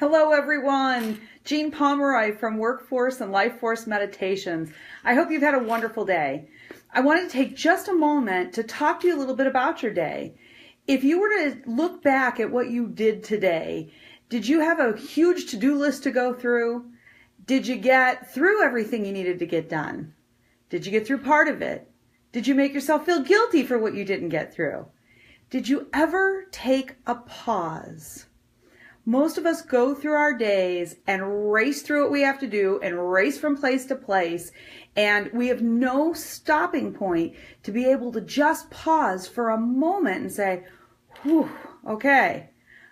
Hello everyone, Jean Pomeroy from Workforce and Life Force Meditations. I hope you've had a wonderful day. I wanted to take just a moment to talk to you a little bit about your day. If you were to look back at what you did today, did you have a huge to-do list to go through? Did you get through everything you needed to get done? Did you get through part of it? Did you make yourself feel guilty for what you didn't get through? Did you ever take a pause? Most of us go through our days and race through what we have to do and race from place to place, and we have no stopping point to be able to just pause for a moment and say, whew, okay,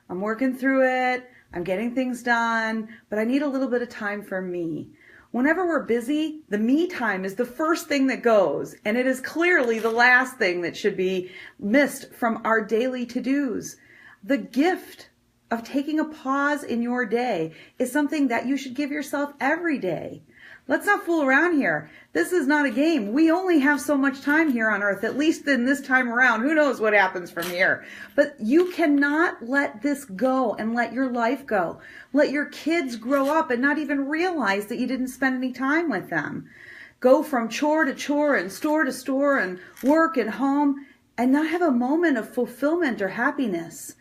I'm working through it, I'm getting things done, but I need a little bit of time for me. Whenever we're busy, the me time is the first thing that goes, and it is clearly the last thing that should be missed from our daily to-dos. The gift of taking a pause in your day is something that you should give yourself every day. Let's not fool around here. This is not a game. We only have so much time here on earth, at least in this time around. Who knows what happens from here? But you cannot let this go and let your life go. Let your kids grow up and not even realize that you didn't spend any time with them. Go from chore to chore and store to store and work and home and not have a moment of fulfillment or happiness.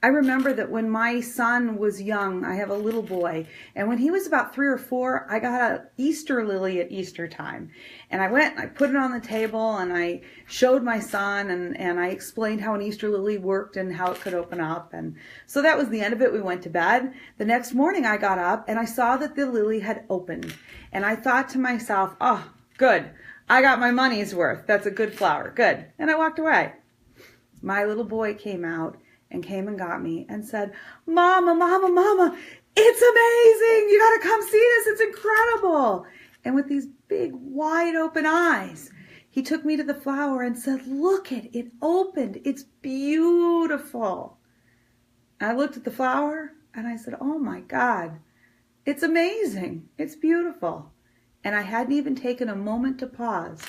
I remember that when my son was young, I have a little boy, and when he was about 3 or 4, I got an Easter lily at Easter time. And I went and I put it on the table and I showed my son and I explained how an Easter lily worked and how it could open up. And so that was the end of it. We went to bed. The next morning I got up and I saw that the lily had opened. And I thought to myself, oh, good. I got my money's worth. That's a good flower. Good. And I walked away. My little boy came out and came and got me and said, Mama, Mama, Mama, it's amazing. You got to come see this. It's incredible. And with these big, wide open eyes, he took me to the flower and said, look it opened. It's beautiful. I looked at the flower and I said, oh my God, it's amazing. It's beautiful. And I hadn't even taken a moment to pause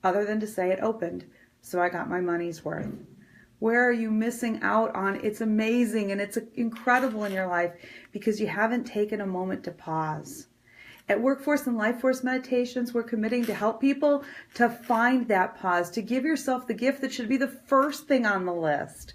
other than to say it opened. So I got my money's worth. Where are you missing out on? It's amazing and it's incredible in your life because you haven't taken a moment to pause. At Workforce and Life Force Meditations, we're committing to help people to find that pause, to give yourself the gift that should be the first thing on the list.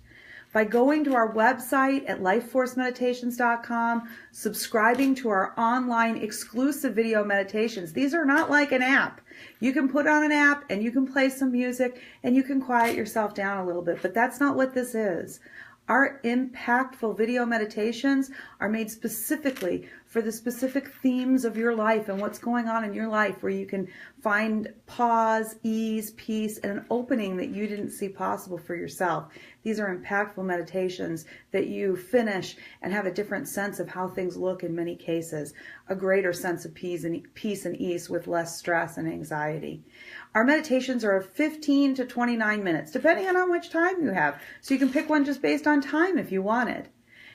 By going to our website at lifeforcemeditations.com, subscribing to our online exclusive video meditations. These are not like an app. You can put on an app and you can play some music and you can quiet yourself down a little bit, but that's not what this is. Our impactful video meditations are made specifically for the specific themes of your life and what's going on in your life, where you can find pause, ease, peace, and an opening that you didn't see possible for yourself. These are impactful meditations that you finish and have a different sense of how things look in many cases, a greater sense of peace and ease with less stress and anxiety. Our meditations are 15 to 29 minutes, depending on how much time you have. So you can pick one just based on time if you want it.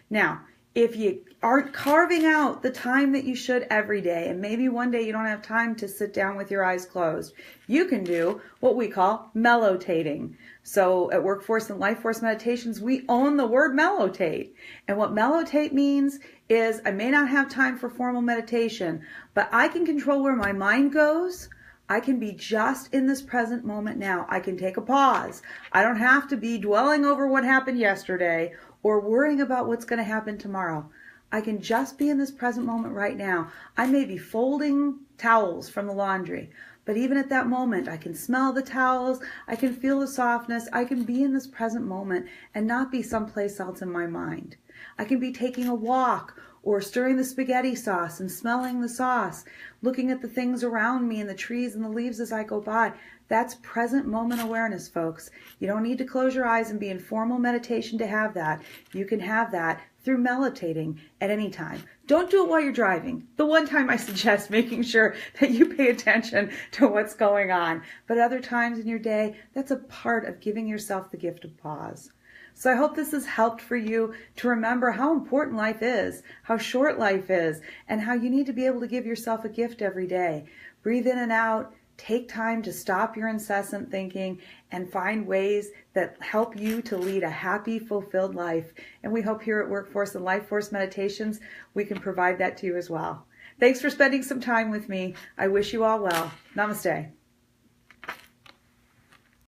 Now, if you aren't carving out the time that you should every day, and maybe one day you don't have time to sit down with your eyes closed, you can do what we call Mellow Tating. So at Workforce and Life Force Meditations, we own the word Mellow Tate. And what Mellow Tate means is I may not have time for formal meditation, but I can control where my mind goes. I can be just in this present moment now. I can take a pause. I don't have to be dwelling over what happened yesterday or worrying about what's going to happen tomorrow. I can just be in this present moment right now. I may be folding towels from the laundry, but even at that moment, I can smell the towels, I can feel the softness, I can be in this present moment and not be someplace else in my mind. I can be taking a walk or stirring the spaghetti sauce and smelling the sauce, looking at the things around me and the trees and the leaves as I go by. That's present moment awareness, folks. You don't need to close your eyes and be in formal meditation to have that. You can have that through meditating at any time. Don't do it while you're driving. The one time I suggest making sure that you pay attention to what's going on. But other times in your day, that's a part of giving yourself the gift of pause. So I hope this has helped for you to remember how important life is, how short life is, and how you need to be able to give yourself a gift every day. Breathe in and out. take time to stop your incessant thinking and find ways that help you to lead a happy, fulfilled life. And we hope here at Workforce and Life Force Meditations, we can provide that to you as well. Thanks for spending some time with me. I wish you all well. Namaste.